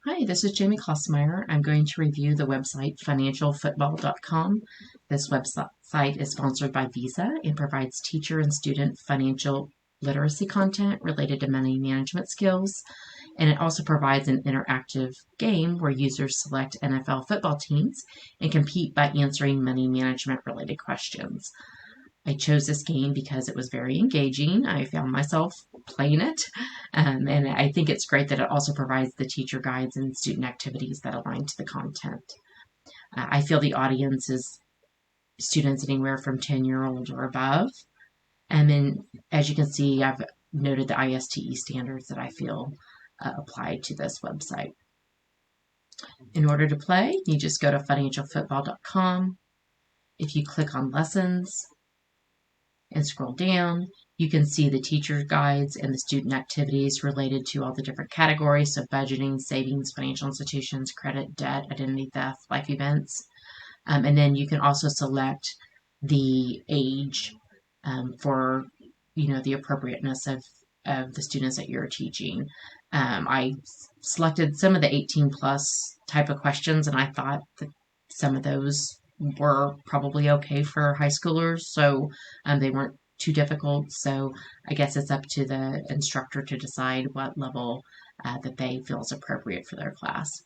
Hi, this is Jamie Klossmeyer. I'm going to review the website financialfootball.com. This website is sponsored by Visa and provides teacher and student financial literacy content related to money management skills. And it also provides an interactive game where users select NFL football teams and compete by answering money management related questions. I chose this game because it was very engaging. I found myself playing it, and I think it's great that it also provides the teacher guides and student activities that align to the content. I feel the audience is students anywhere from 10-year-old or above. And then, as you can see, I've noted the ISTE standards that I feel apply to this website. In order to play, you just go to financialfootball.com. If you click on lessons, and scroll down, you can see the teacher guides and the student activities related to all the different categories, so budgeting, savings, financial institutions, credit, debt, identity theft, life events. And then you can also select the age for the appropriateness of the students that you're teaching. I selected some of the 18 plus type of questions, and I thought that some of those were probably okay for high schoolers, so they weren't too difficult. So I guess it's up to the instructor to decide what level that they feel is appropriate for their class.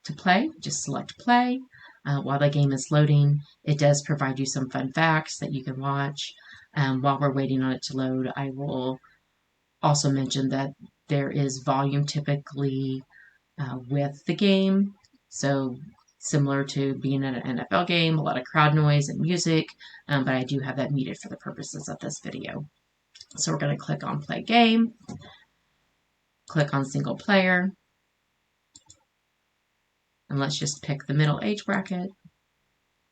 To play, just select play. While the game is loading, it does provide you some fun facts that you can watch. While we're waiting on it to load, I will also mention that there is volume typically with the game. So similar to being at an NFL game, a lot of crowd noise and music, but I do have that muted for the purposes of this video. So we're going to click on play game, click on single player, and let's just pick the middle age bracket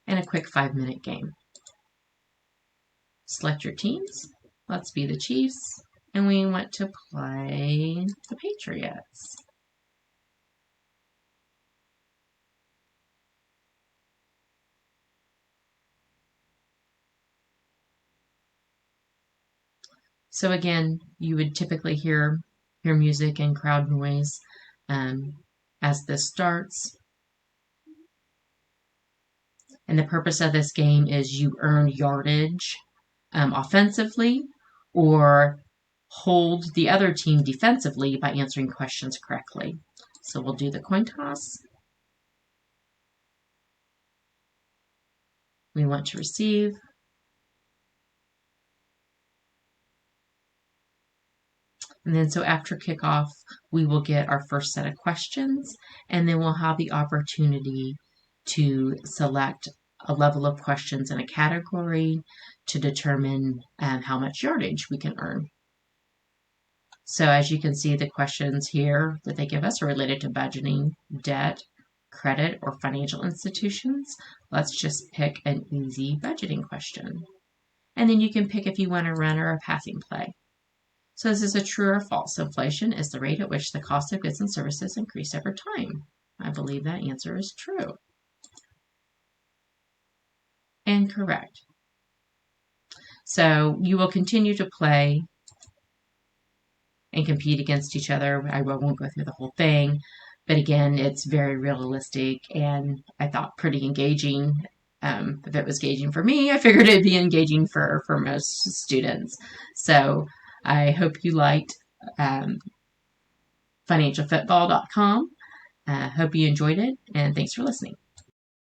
and a quick 5-minute game. Select your teams. Let's be the Chiefs, and we want to play the Patriots. So again, you would typically hear music and crowd noise as this starts. And the purpose of this game is you earn yardage offensively or hold the other team defensively by answering questions correctly. So we'll do the coin toss. We want to receive. And then so after kickoff, we will get our first set of questions, and then we'll have the opportunity to select a level of questions in a category to determine how much yardage we can earn. So as you can see, the questions here that they give us are related to budgeting, debt, credit, or financial institutions. Let's just pick an easy budgeting question. And then you can pick if you want a run or a passing play. So is this a true or false? Inflation is the rate at which the cost of goods and services increase over time. I believe that answer is true. And correct. So you will continue to play and compete against each other. I won't go through the whole thing, but again, it's very realistic and I thought pretty engaging. If it was engaging for me, I figured it'd be engaging for most students. So I hope you liked financialfootball.com. Hope you enjoyed it, and thanks for listening.